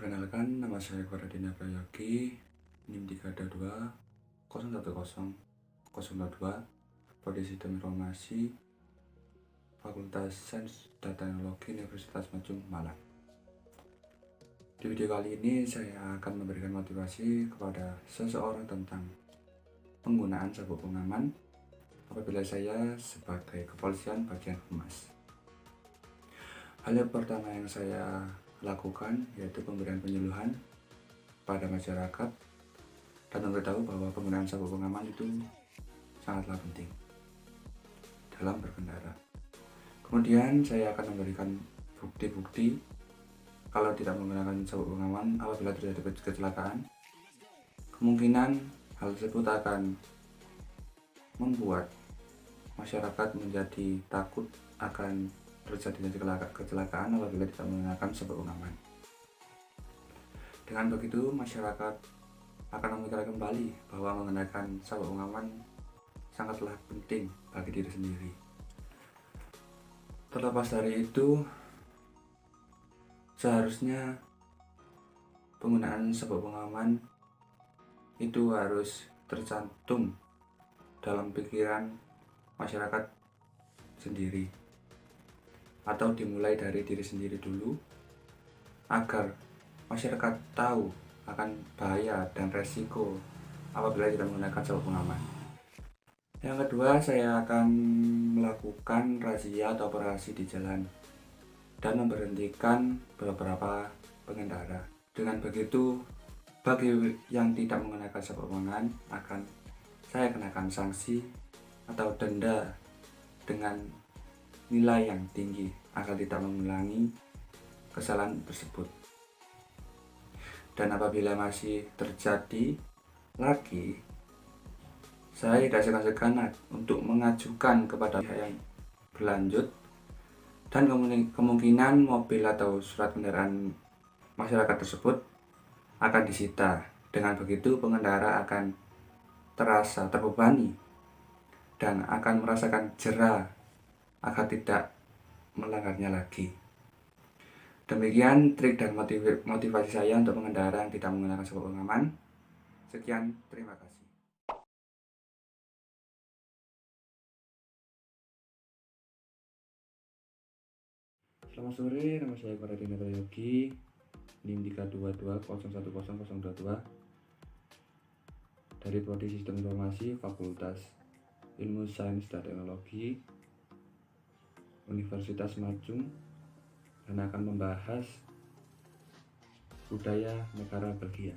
Perkenalkan, nama saya Koradina Prayogi, NIM 322 010 022, Prodi Sistem Informasi, Fakultas Sains dan Teknologi Universitas Majung, Malang. Di video kali ini saya akan memberikan motivasi kepada seseorang tentang penggunaan sabuk pengaman apabila saya sebagai kepolisian bagian humas. Hal yang pertama yang saya lakukan yaitu pemberian penyuluhan pada masyarakat dan memberitahu bahwa penggunaan sabuk pengaman itu sangatlah penting dalam berkendara. Kemudian saya akan memberikan bukti-bukti kalau tidak menggunakan sabuk pengaman apabila terjadi kecelakaan. Kemungkinan hal tersebut akan membuat masyarakat menjadi takut akan terjadinya kecelakaan apabila tidak menggunakan sabuk pengaman. Dengan begitu, masyarakat akan memikirkan kembali bahwa menggunakan sabuk pengaman sangatlah penting bagi diri sendiri. Terlepas dari itu, seharusnya penggunaan sabuk pengaman itu harus tercantum dalam pikiran masyarakat sendiri, atau dimulai dari diri sendiri dulu agar masyarakat tahu akan bahaya dan resiko apabila tidak menggunakan sabuk pengaman. Yang kedua, saya akan melakukan razia atau operasi di jalan dan memberhentikan beberapa pengendara. Dengan begitu, bagi yang tidak menggunakan sabuk pengaman akan saya kenakan sanksi atau denda dengan nilai yang tinggi agar tidak mengulangi kesalahan tersebut. Dan apabila masih terjadi lagi, saya tidak segan-segan untuk mengajukan kepada pihak yang berlanjut, dan kemungkinan mobil atau surat kendaraan masyarakat tersebut akan disita. Dengan begitu pengendara akan terasa terbebani dan akan merasakan jera agar tidak melanggarnya lagi. Demikian trik dan motivasi saya untuk pengendara yang tidak menggunakan sabuk pengaman. Sekian, terima kasih. Selamat sore, nama saya Koradina Prayogi, NIM 322 dari Prodi Sistem Informasi Fakultas Ilmu Sains dan Teknologi Universitas Majung, dan akan membahas budaya negara Belgia.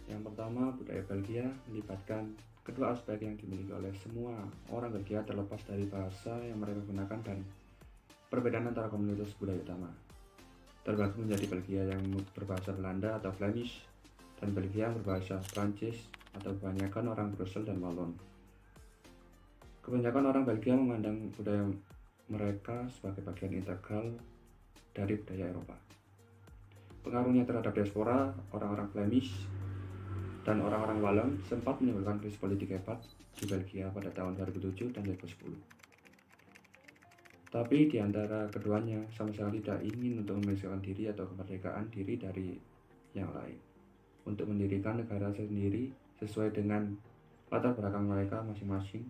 Yang pertama, budaya Belgia melibatkan kedua aspek yang dimiliki oleh semua orang Belgia terlepas dari bahasa yang mereka gunakan dan perbedaan antara komunitas budaya utama. Terbagi menjadi Belgia yang berbahasa Belanda atau Flemish dan Belgia yang berbahasa Prancis atau kebanyakan orang Brussels dan Wallon. Kebanyakan orang Belgia memandang budaya mereka sebagai bagian integral dari budaya Eropa. Pengaruhnya terhadap diaspora orang-orang Flemish dan orang-orang Wallon sempat menimbulkan krisis politik hebat di Belgia pada tahun 2007 dan 2010. Tapi di antara keduanya sama sekali tidak ingin untuk memisahkan diri atau kemerdekaan diri dari yang lain, untuk mendirikan negara sendiri sesuai dengan latar belakang mereka masing-masing,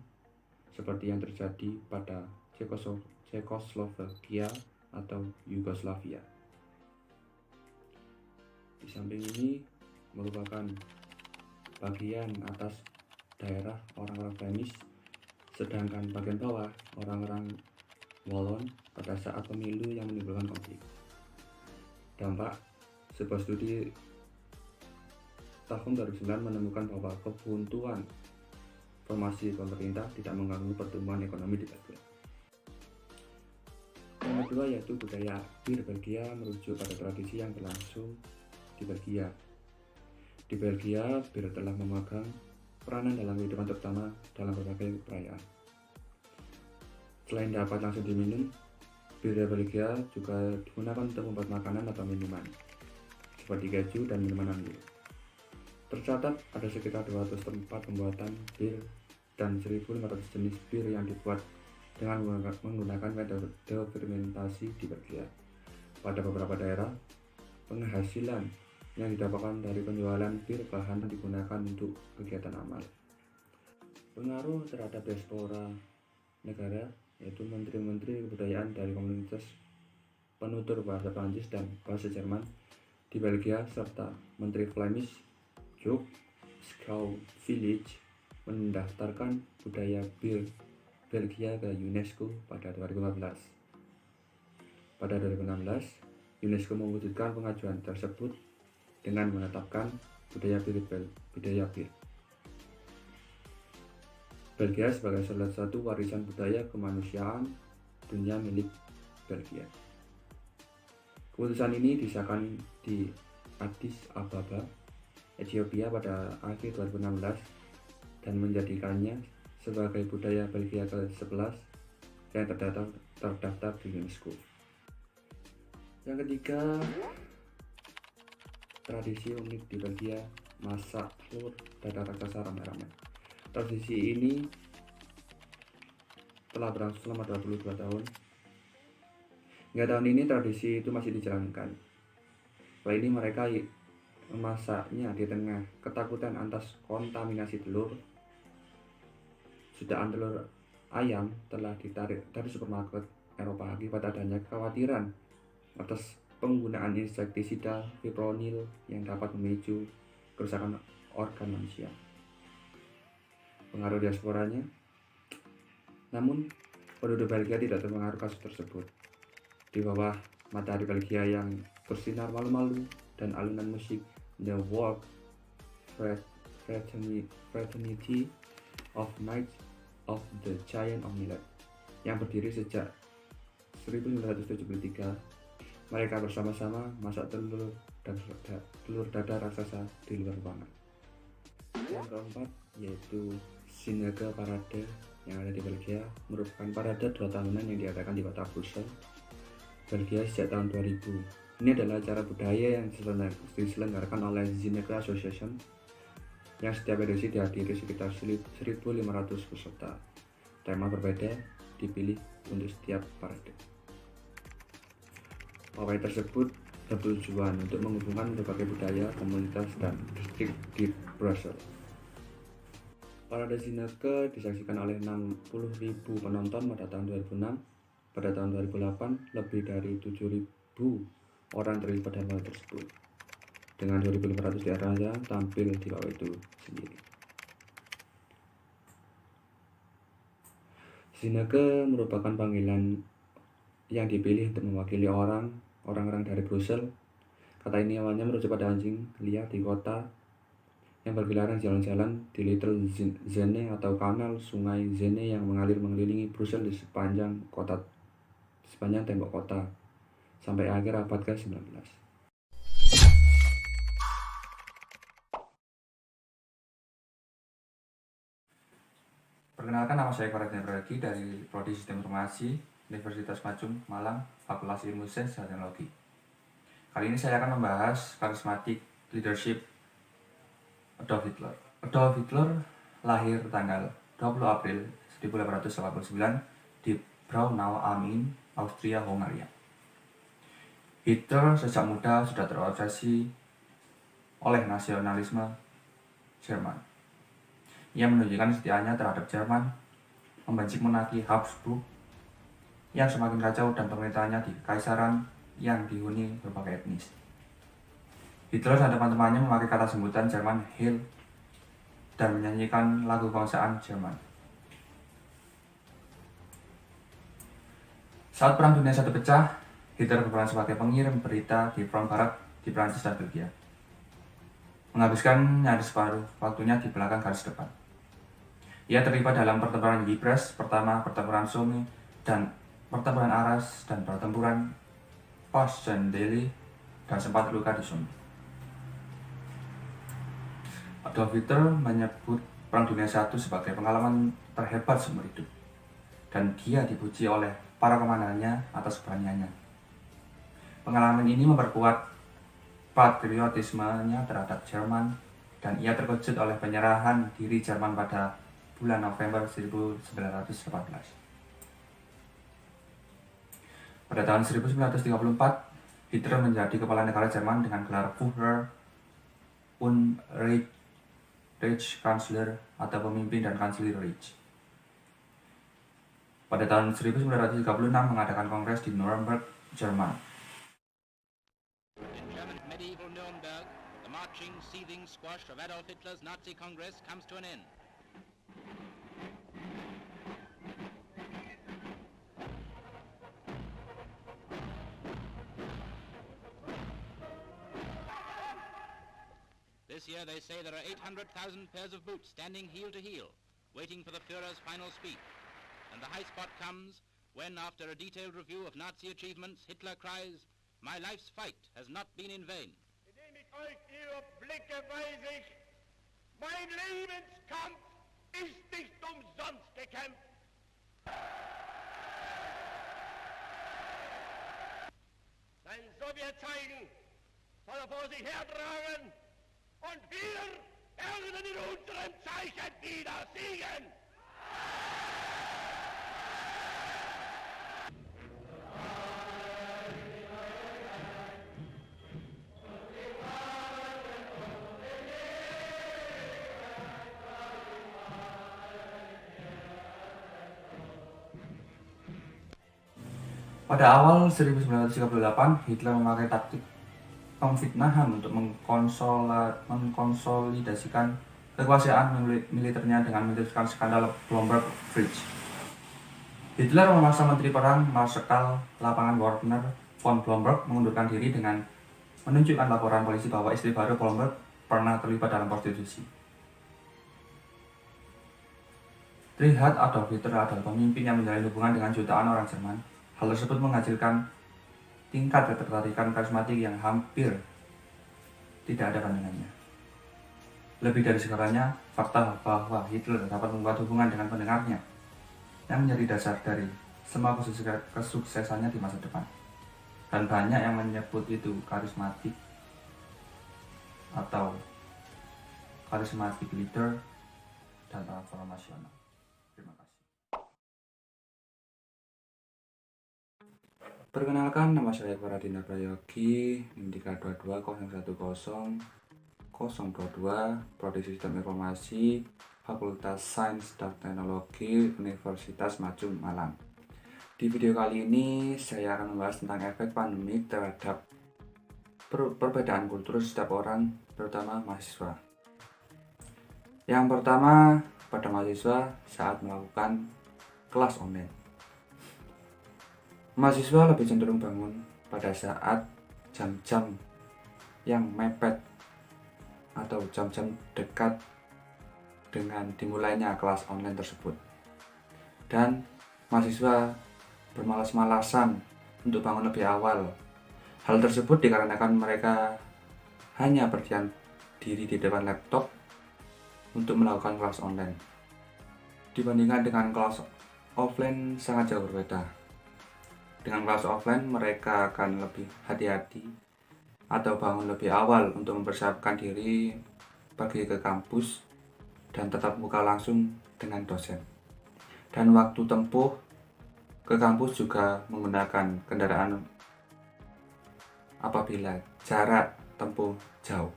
seperti yang terjadi pada Cekoslovakia atau Yugoslavia. Di samping ini merupakan bagian atas daerah orang-orang Flemish, sedangkan bagian bawah orang-orang Wallon pada saat pemilu yang menimbulkan konflik. Dampak sebuah studi tahun 2009 menemukan bahwa kebuntuan formasi pemerintah tidak mengganggu pertumbuhan ekonomi di Belgia. Yang kedua yaitu budaya bir Belgia merujuk pada tradisi yang berlangsung di Belgia. Di Belgia, bir telah memegang peranan dalam kehidupan, terutama dalam berbagai perayaan. Selain dapat langsung diminum, bir Belgia juga digunakan untuk membuat makanan atau minuman, seperti keju dan minuman anggur. Tercatat ada sekitar 200 tempat pembuatan bir dan 1.500 jenis bir yang dibuat dengan menggunakan metode fermentasi di Belgia. Pada beberapa daerah, penghasilan yang didapatkan dari penjualan bir bahan digunakan untuk kegiatan amal. Pengaruh terhadap diaspora negara yaitu menteri-menteri kebudayaan dari komunitas penutur bahasa Prancis dan bahasa Jerman di Belgia serta menteri Flemish Joop Schouw-Village mendaftarkan budaya bir Belgia ke UNESCO pada 2015. Pada 2016, UNESCO mewujudkan pengajuan tersebut dengan menetapkan budaya bir. Belgia sebagai salah satu warisan budaya kemanusiaan dunia milik Belgia. Keputusan ini disahkan di Addis Ababa, Ethiopia pada akhir 2016 dan menjadikannya sebagai budaya Belgia ke-11 yang terdaftar di UNESCO. Yang ketiga, tradisi unik di Belgia, masak telur dadar raksasa rame-rame. Tradisi ini telah berlangsung selama 22 tahun. Hingga tahun ini tradisi itu masih dijalankan. Kali ini mereka memasaknya di tengah ketakutan atas kontaminasi telur. Jutaan telur ayam telah ditarik dari supermarket Eropa akibat adanya kekhawatiran atas penggunaan insektisida fipronil yang dapat memicu kerusakan organ manusia. Pengaruh diasporanya, namun penduduk Belgia tidak terpengaruh kasus tersebut. Di bawah matahari Belgia yang bersinar malu-malu dan alunan musik The World Fraternity of Knights of the Giant of Millet yang berdiri sejak 1973, mereka bersama-sama masak telur dadar raksasa di luar ruangan. Yang keempat yaitu Sineke Parade yang ada di Belgia, merupakan parade 2 tahunan yang diadakan di kota Brussels, Belgia sejak tahun 2000. Ini adalah acara budaya yang diselenggarakan oleh Sineke Association yang setiap edisi dihadiri sekitar 1.500 peserta. Tema berbeda dipilih untuk setiap parade. Pawai tersebut bertujuan untuk menghubungkan berbagai budaya, komunitas, dan distrik di Brussels. Parade Sineke disaksikan oleh 60.000 penonton pada tahun 2006. Pada tahun 2008, lebih dari 7.000 orang terlibat dalam hal tersebut, dengan 2.500 diantaranya tampil di pawai itu sendiri. Sineke merupakan panggilan yang dipilih untuk mewakili orang-orang dari Brussels. Kata ini awalnya merujuk pada anjing liar di kota yang berkeliaran jalan-jalan di Little Zene atau kanal sungai Zene yang mengalir mengelilingi Brussels di sepanjang tembok kota sampai akhir abad ke-19. Perkenalkan, nama saya Faradina Pragi dari Prodi Sistem Informasi Universitas Majung, Malang, Fakultas Ilmu Sains dan Teknologi. Kali ini saya akan membahas charismatic leadership Adolf Hitler. Adolf Hitler lahir tanggal 20 April 1889 di Braunau am Inn, Austria, Hongaria. Hitler sejak muda sudah terobsesi oleh nasionalisme Jerman. Ia menunjukkan setianya terhadap Jerman, membenci monarki Habsburg yang semakin kacau dan pemerintahannya di kekaisaran yang dihuni berbagai etnis. Hitler dan teman-temannya memakai kata sebutan Jerman Heil dan menyanyikan lagu kebangsaan Jerman. Saat Perang Dunia I pecah, Hitler berperan sebagai pengirim berita di front barat di Prancis dan Belgia, menghabiskan nyaris separuh waktunya di belakang garis depan. Ia terlibat dalam pertempuran Ypres pertama, pertempuran Somme, dan pertempuran Arras dan pertempuran Passchendaele, dan sempat terluka di Somme. Adolf Hitler menyebut Perang Dunia I sebagai pengalaman terhebat seumur hidup, dan dia dipuji oleh para komandannya atas keberaniannya. Pengalaman ini memperkuat patriotismenya terhadap Jerman, dan ia terkejut oleh penyerahan diri Jerman pada bulan November 1914. Pada tahun 1934, Hitler menjadi kepala negara Jerman dengan gelar Führer und Reichskanzler atau pemimpin dan kanselir Reich. Pada tahun 1936 mengadakan kongres di Nuremberg, Jerman. In German medieval Nuremberg, the marching, seething squash of Adolf Hitler's Nazi Congress comes to an end. This year they say there are 800,000 pairs of boots standing heel to heel, waiting for the Führer's final speech. And the high spot comes when, after a detailed review of Nazi achievements, Hitler cries, "My life's fight has not been in vain." Indem ich euch ihre Blicke weise ich, mein Lebenskampf ist nicht umsonst gekämpft. Sein Sowjetzeichen soll er vor sich hertragen und wir werden in unserem Zeichen wieder siegen. Pada awal 1938, Hitler memakai taktik pemfitnahan untuk mengkonsolidasikan kekuasaan militernya dengan meneruskan skandal Blomberg Bridge. Hitler memaksa Menteri Perang Marskal Lapangan Werner von Blomberg mengundurkan diri dengan menunjukkan laporan polisi bahwa istri baru Blomberg pernah terlibat dalam prostitusi. Terlihat Adolf Hitler adalah pemimpin yang menjalin hubungan dengan jutaan orang Jerman. Hal tersebut menghasilkan tingkat ketertarikan karismatik yang hampir tidak ada bandingannya. Lebih dari segalanya, fakta bahwa Hitler dapat membuat hubungan dengan pendengarnya yang menjadi dasar dari semua kesuksesannya di masa depan. Dan banyak yang menyebut itu karismatik atau karismatik leader dan transformasional. Terima kasih. Perkenalkan, nama saya Faradina Prayogi, Indika 220101022, Prodi Sistem Informasi, Fakultas Sains dan Teknologi, Universitas Maju Malang. Di video kali ini, saya akan membahas tentang efek pandemi terhadap perbedaan kultur setiap orang, terutama mahasiswa. Yang pertama, pada mahasiswa saat melakukan kelas online. Mahasiswa lebih cenderung bangun pada saat jam-jam yang mepet atau jam-jam dekat dengan dimulainya kelas online tersebut. Dan mahasiswa bermalas-malasan untuk bangun lebih awal. Hal tersebut dikarenakan mereka hanya berdiam diri di depan laptop untuk melakukan kelas online. Dibandingkan dengan kelas offline sangat jauh berbeda. Dengan kelas offline, mereka akan lebih hati-hati atau bangun lebih awal untuk mempersiapkan diri pergi ke kampus dan tetap muka langsung dengan dosen. Dan waktu tempuh ke kampus juga menggunakan kendaraan apabila jarak tempuh jauh.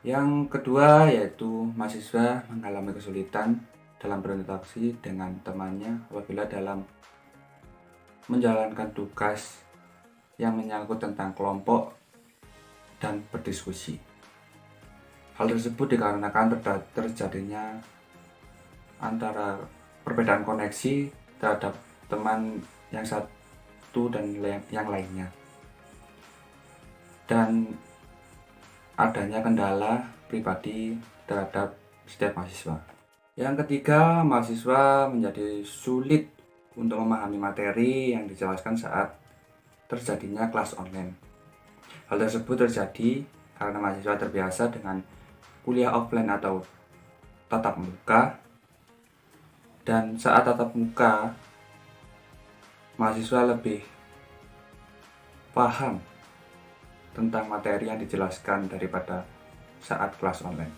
Yang kedua yaitu mahasiswa mengalami kesulitan dalam berinteraksi dengan temannya apabila dalam menjalankan tugas yang menyangkut tentang kelompok dan berdiskusi. Hal tersebut dikarenakan terjadinya antara perbedaan koneksi terhadap teman yang satu dan yang lainnya, dan adanya kendala pribadi terhadap setiap mahasiswa. Yang ketiga, mahasiswa menjadi sulit untuk memahami materi yang dijelaskan saat terjadinya kelas online. Hal tersebut terjadi karena mahasiswa terbiasa dengan kuliah offline atau tatap muka, dan saat tatap muka mahasiswa lebih paham tentang materi yang dijelaskan daripada saat kelas online.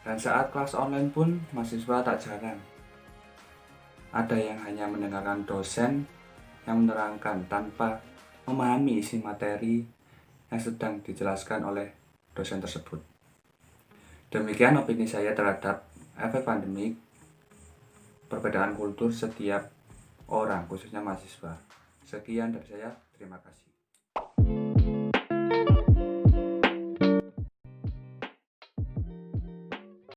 Dan saat kelas online pun mahasiswa tak jarang ada yang hanya mendengarkan dosen yang menerangkan tanpa memahami isi materi yang sedang dijelaskan oleh dosen tersebut. Demikian opini saya terhadap efek pandemik, perbedaan kultur setiap orang, khususnya mahasiswa. Sekian dari saya, terima kasih.